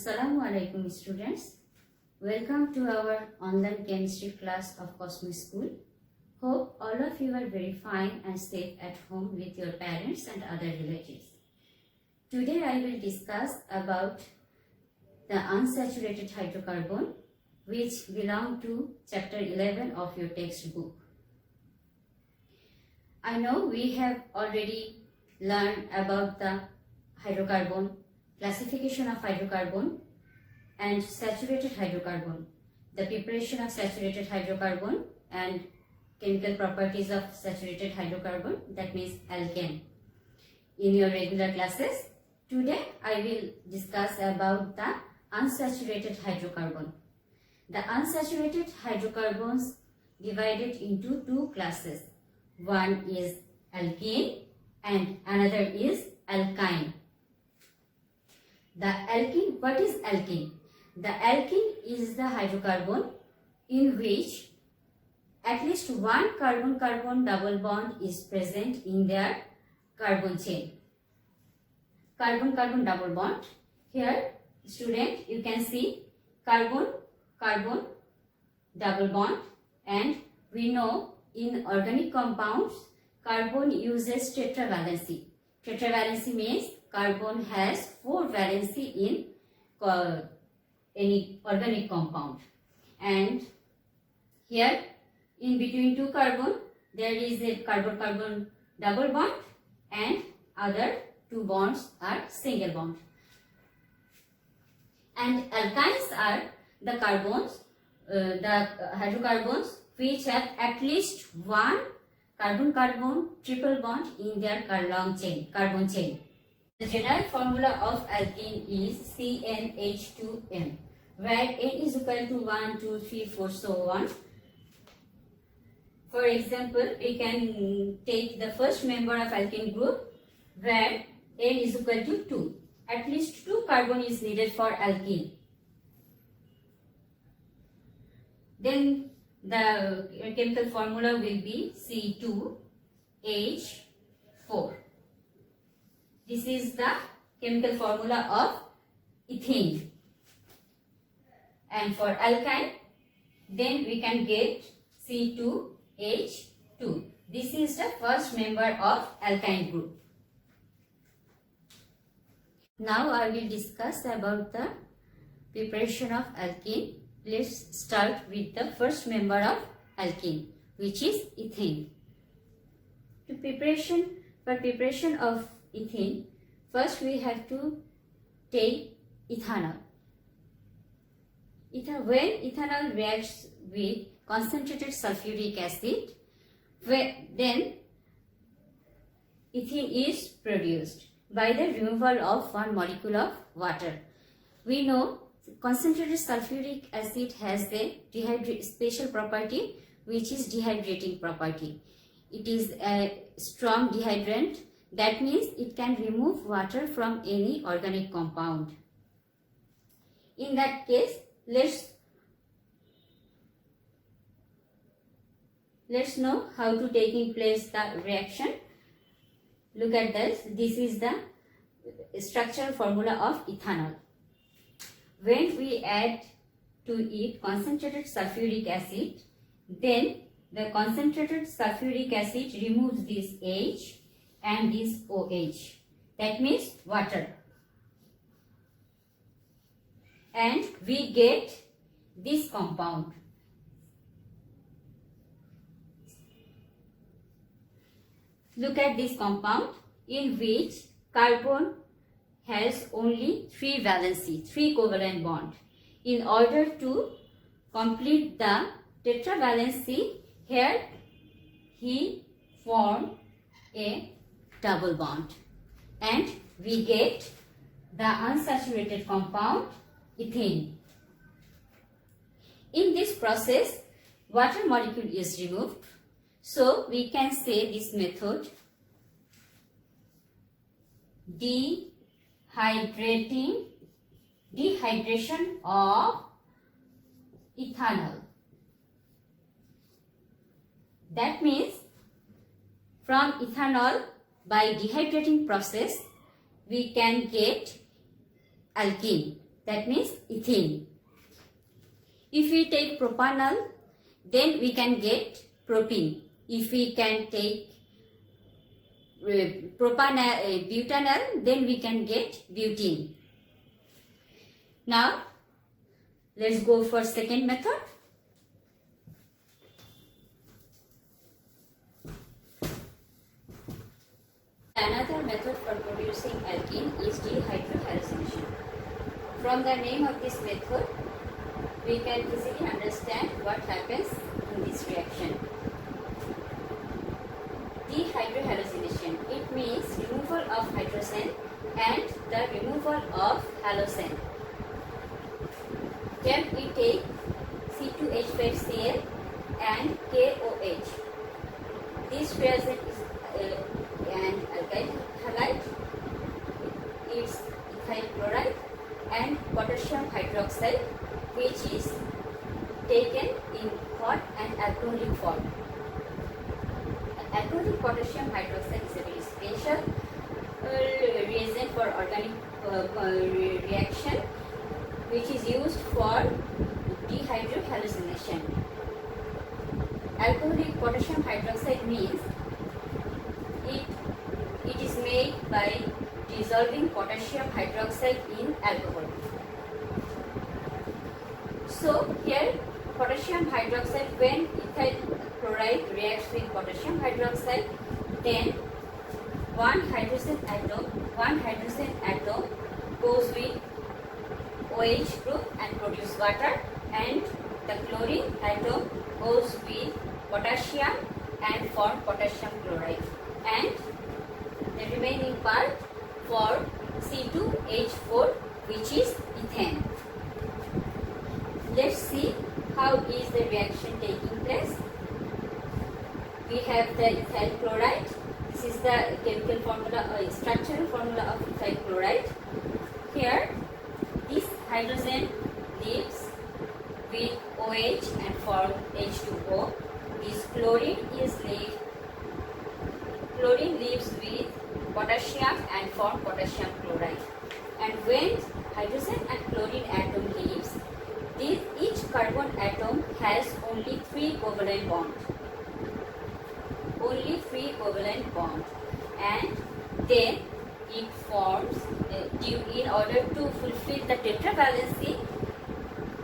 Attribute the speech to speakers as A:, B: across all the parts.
A: Assalamu alaikum students. Welcome to our online chemistry class of Cosmic School. Hope all of you are very fine and safe at home with your parents and other relatives. Today I will discuss about the unsaturated hydrocarbon which belong to chapter 11 of your textbook. I know we have already learned about the hydrocarbon, classification of hydrocarbon and saturated hydrocarbon, the preparation of saturated hydrocarbon and chemical properties of saturated hydrocarbon, that means alkane, in your regular classes. Today I will discuss about the unsaturated hydrocarbon. The unsaturated hydrocarbons divided into two classes. One is alkene and another is alkyne. The alkene, what is alkene? The alkene is the hydrocarbon in which at least one carbon-carbon double bond is present in their carbon chain. Carbon-carbon double bond. Here, student, you can see carbon-carbon double bond, and we know in organic compounds, carbon uses tetravalency. Tetravalency means carbon has 4 valency in any organic compound. And here, in between two carbon, there is a carbon-carbon double bond and other two bonds are single bond. And alkynes are the carbons, the hydrocarbons which have at least one carbon-carbon triple bond in their carbon chain. The general formula of alkene is CnH2n, where n is equal to 1, 2, 3, 4, so on. For example, we can take the first member of alkene group where n is equal to 2. At least 2 carbon is needed for alkene. Then the chemical formula will be C2H4. This is the chemical formula of ethene. And for alkyne, then we can get C2H2. This is the first member of alkyne group. Now I will discuss about the preparation of alkene. Let's start with the first member of alkene, which is ethene. For preparation of ethene, first we have to take ethanol. When ethanol reacts with concentrated sulfuric acid, then ethene is produced by the removal of one molecule of water. We know concentrated sulfuric acid has a special property which is dehydrating property. It is a strong dehydrant. That means it can remove water from any organic compound. In that case, let's know how to take in place the reaction. Look at this. This is the structural formula of ethanol. When we add to it concentrated sulfuric acid, then the concentrated sulfuric acid removes this H and this OH. That means water. And we get this compound. Look at this compound in which carbon has only 3 valency, 3 covalent bond. In order to complete the tetravalency, here he formed a double bond. And we get the unsaturated compound ethene. In this process, water molecule is removed. So we can say this method dehydration of ethanol. That means from ethanol, by dehydrating process we can get alkene. that means ethene. If we take propanol, then we can get propene. If we can take butanol, then we can get butene. Now, let's go for second method. Another method for producing alkene is dehydrohallucination. From the name of this method, we can easily understand what happens in this reaction. Dehydrohallucination, it means removal of hydrogen and the removal of halocene. Here we take C2H5Cl and KOH. This reagent is an alkyl halide, it's ethyl chloride and potassium hydroxide, which is taken in hot and alcoholic form. Alcoholic potassium hydroxide is a very special reagent for organic reaction, which is used for dehydrohallucination. Alcoholic potassium hydroxide means it is made by dissolving potassium hydroxide in alcohol. So here potassium hydroxide, when ethyl chloride reacts with potassium hydroxide, then one hydrogen atom goes with OH group and produce water, and the chlorine atom goes with potassium and form potassium chloride, and the remaining part for C2H4, which is ethane. Let's see how is the reaction taking place. We have the ethyl chloride. This is the chemical formula, structural formula of ethyl chloride. Here, this hydrogen leaves with OH and form H2O. This chlorine leaves with potassium and form potassium chloride. And when hydrogen and chlorine atom leaves, each carbon atom has only 3 covalent bonds. Only 3 covalent bonds, and then it forms, in order to fulfill the tetravalency,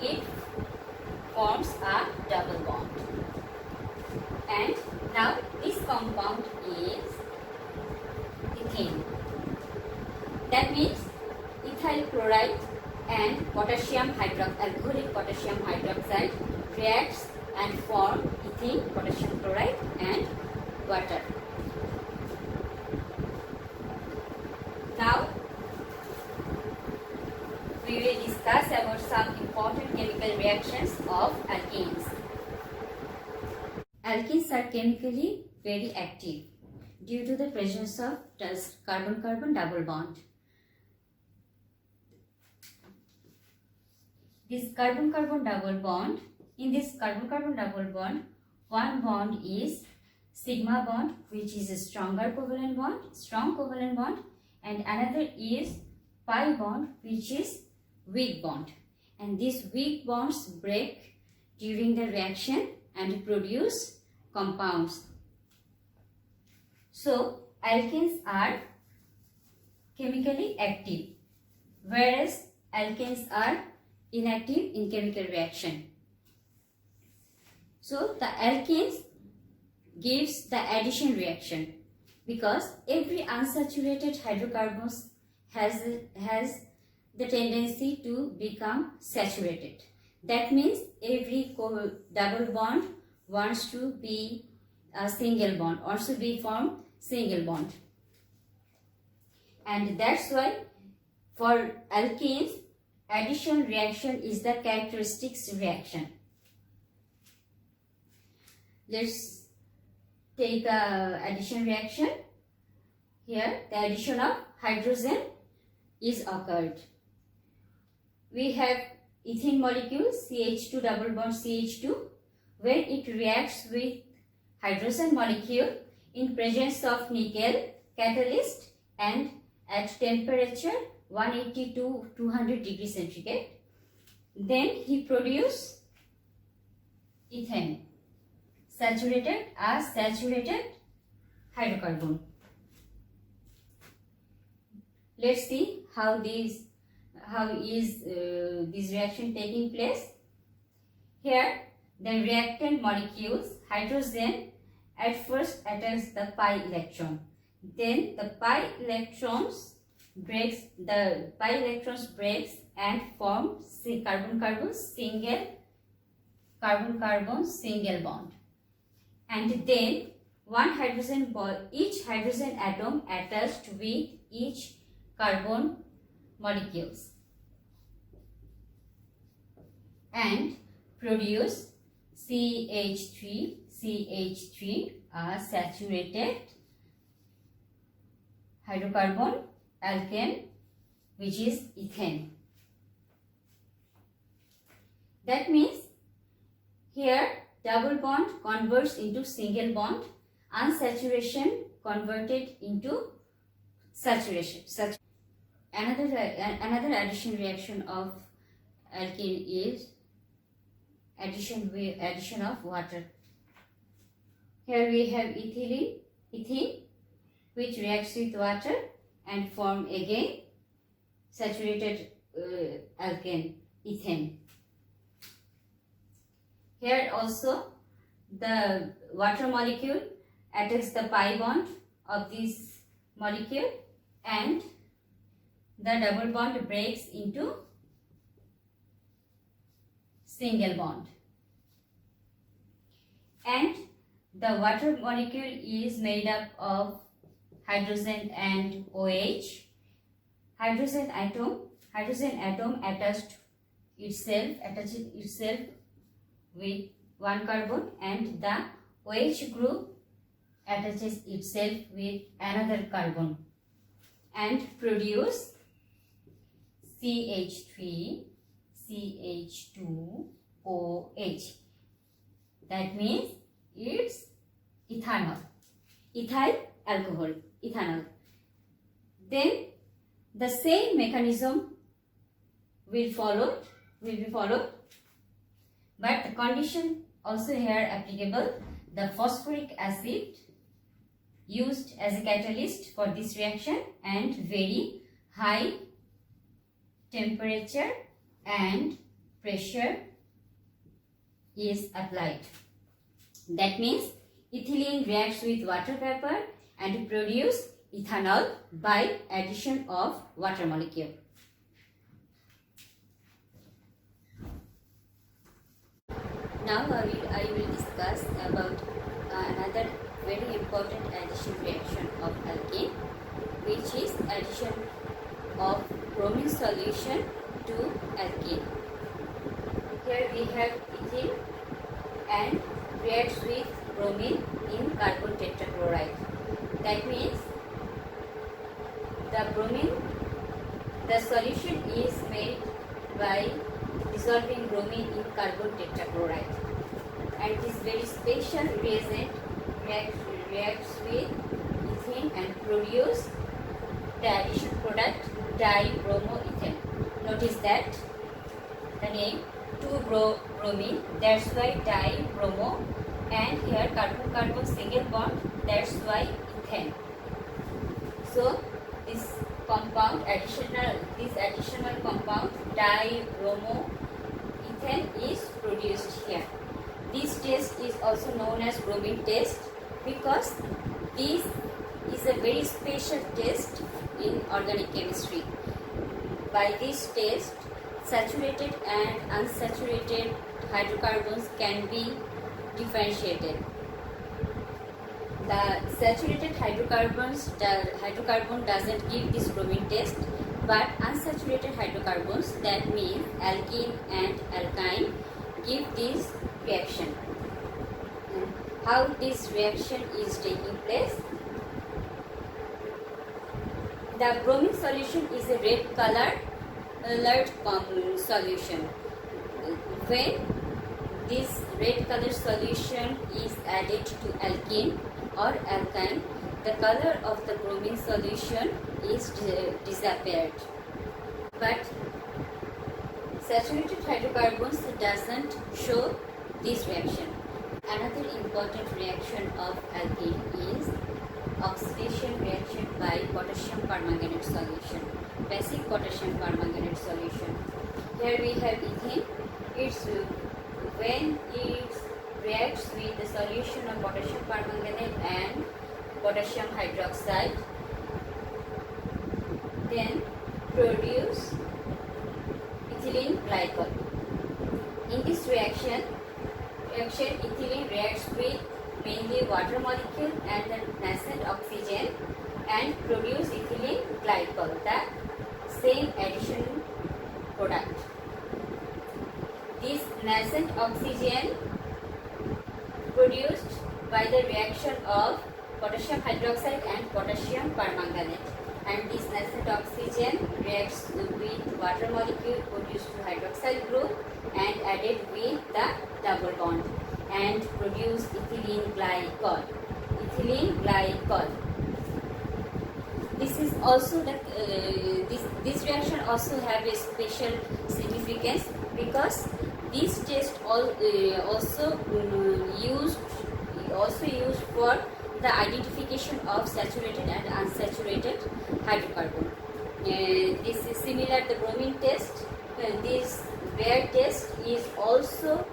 A: it forms a double bond. And now this compound is ethane. That means ethyl chloride and alcoholic potassium hydroxide reacts and form ethene, potassium chloride and water. Now we will discuss about some important chemical reactions of alkenes. Alkenes are chemically very active due to the presence of carbon-carbon double bond. This carbon-carbon double bond, in this carbon-carbon double bond, one bond is sigma bond, which is a strong covalent bond, and another is pi bond, which is weak bond. And these weak bonds break during the reaction and produce compounds. So, alkenes are chemically active, whereas alkenes are inactive in chemical reaction. So, the alkenes gives the addition reaction, because every unsaturated hydrocarbons has the tendency to become saturated. That means every double bond wants to be a single bond, also be formed single bond. And that's why for alkenes, addition reaction is the characteristics reaction. Let's take a addition reaction. Here the addition of hydrogen is occurred. We have ethene molecule CH2 double bond CH2, where it reacts with hydrogen molecule in presence of nickel catalyst, and at temperature 180 to 200 degrees centigrade. Then he produces ethane, saturated hydrocarbon. Let's see how is this reaction taking place. Here the reactant molecules, hydrogen at first attacks the pi electron. Then the pi electrons breaks and form carbon-carbon single bond. And then each hydrogen atom attached with each carbon molecules and produce CH3, a saturated hydrocarbon alkane, which is ethane. That means here double bond converts into single bond, unsaturation converted into saturation. Another addition reaction of alkene is addition of water. Here we have ethene, which reacts with water and form again saturated alkane, ethane. Here also the water molecule attacks the pi bond of this molecule and the double bond breaks into single bond. And the water molecule is made up of hydrogen and OH. Hydrogen atom attaches itself with one carbon, and the OH group attaches itself with another carbon and produce CH3, CH2OH. That means it's ethanol, ethyl alcohol, ethanol. Then the same mechanism will be followed, but the condition also here applicable. The phosphoric acid used as a catalyst for this reaction and very high temperature and pressure is applied. That means ethylene reacts with water vapor and produce ethanol by addition of water molecule. Now I will discuss about another very important addition reaction of alkene, which is addition of bromine solution to alkene. Here we have ethyl and reacts with bromine in carbon tetrachloride. That means the solution is made by dissolving bromine in carbon tetrachloride, and this very special reagent reacts with ethene and produce the addition product dibromoethane. Notice that the name 2-bromine, that's why dibromo, and here carbon-carbon single bond, that's why ethane. So this additional compound dibromoethane is produced here. This test is also known as bromine test because this is a very special test in organic chemistry. By this test, saturated and unsaturated hydrocarbons can be differentiated. The saturated hydrocarbon doesn't give this bromine test, but unsaturated hydrocarbons, that means alkene and alkyne, give this reaction. How this reaction is taking place? The bromine solution is a red colored solution. When this red colored solution is added to alkene or alkyne, the color of the bromine solution is disappeared. but saturated hydrocarbons doesn't show this reaction. Another important reaction of alkene is oxidation reaction by potassium permanganate solution, basic potassium permanganate solution. Here we have ethane. It's when it reacts with the solution of potassium permanganate and potassium hydroxide, then produce ethylene glycol. In this reaction ethylene reacts with mainly water molecule and the nascent oxygen and produce ethylene glycol, the same addition product. This nascent oxygen produced by the reaction of potassium hydroxide and potassium permanganate, and this nascent oxygen reacts with water molecule produced to hydroxyl group and added with the double bond and produce ethylene glycol. Ethylene glycol. This is also the this reaction also have a special significance because this test also used for the identification of saturated and unsaturated hydrocarbon. This is similar to the bromine test. This Bayer test is also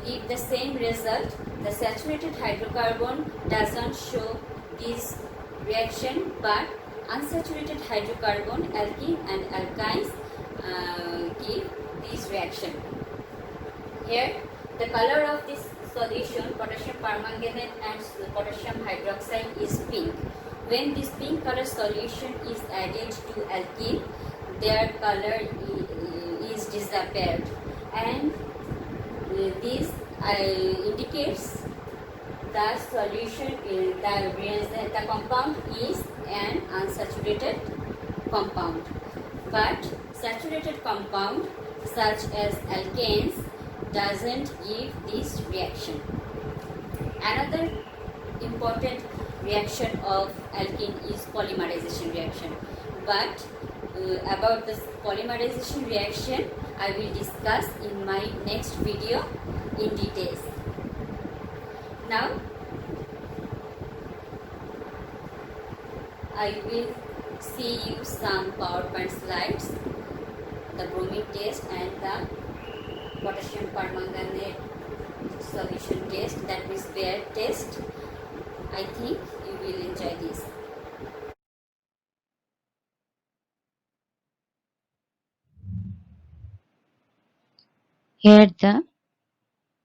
A: give the same result. The saturated hydrocarbon doesn't show this reaction, but unsaturated hydrocarbon, alkene and alkynes give this reaction. Here, the color of this solution, potassium permanganate and potassium hydroxide, is pink. When this pink color solution is added to alkene, their color is disappeared, and this indicates the solution the compound is an unsaturated compound, but saturated compound such as alkanes doesn't give this reaction. Another important reaction of alkene is polymerization reaction, but about this polymerization reaction I will discuss in my next video in details. Now I will see you some PowerPoint slides, the bromine test and the potassium permanganate solution test, that means Bayer test. I think you will enjoy this.
B: Here the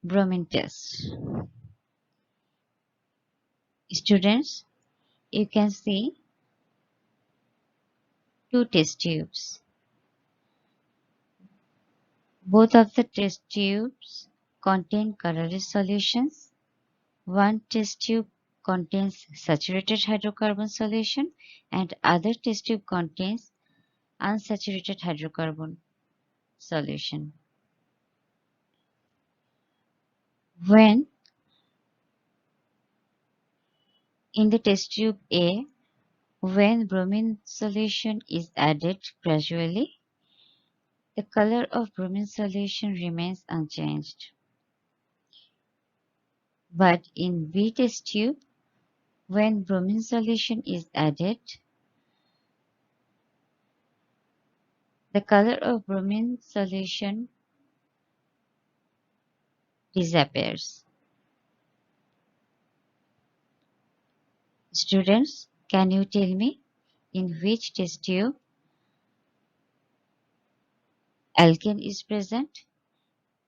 B: bromine test. Students, you can see two test tubes. Both of the test tubes contain colorless solutions. One test tube contains saturated hydrocarbon solution and other test tube contains unsaturated hydrocarbon solution. When in the test tube A, when bromine solution is added gradually, the color of bromine solution remains unchanged. But in B test tube, when bromine solution is added, the color of bromine solution disappears. Students, can you tell me in which test tube alkane is present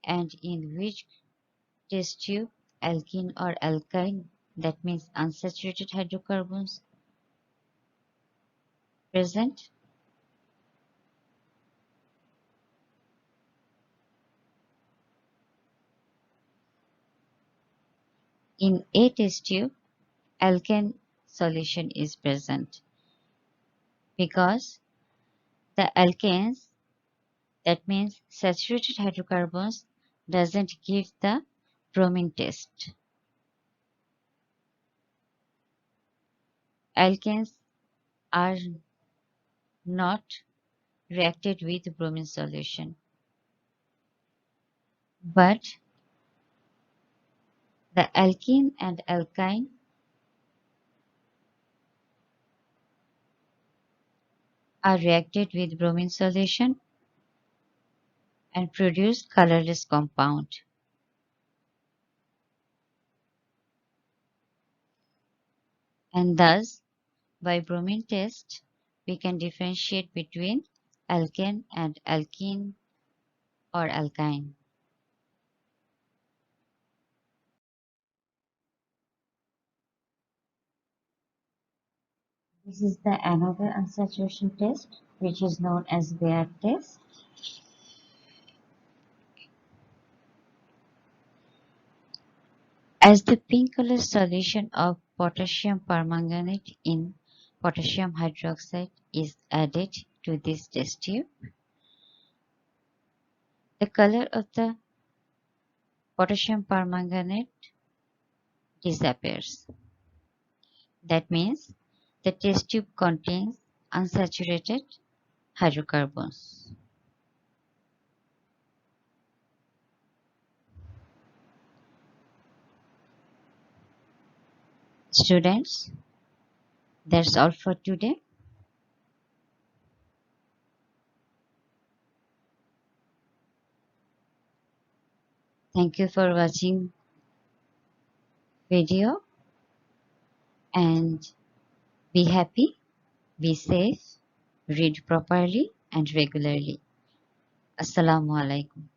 B: and in which test tube alkene or alkyne, that means unsaturated hydrocarbons, present? In A test tube, alkane solution is present because the alkanes, that means saturated hydrocarbons, doesn't give the bromine test. Alkanes are not reacted with bromine solution. But the alkene and alkyne are reacted with bromine solution and produce colorless compound. And thus, by bromine test, we can differentiate between alkane and alkene or alkyne. This is the another unsaturation test, which is known as Bayer test. As the pink color solution of potassium permanganate in potassium hydroxide is added to this test tube, the color of the potassium permanganate disappears. That means the test tube contains unsaturated hydrocarbons. Students, that's all for today. Thank you for watching video and be happy, be safe, read properly and regularly. Assalamu alaikum.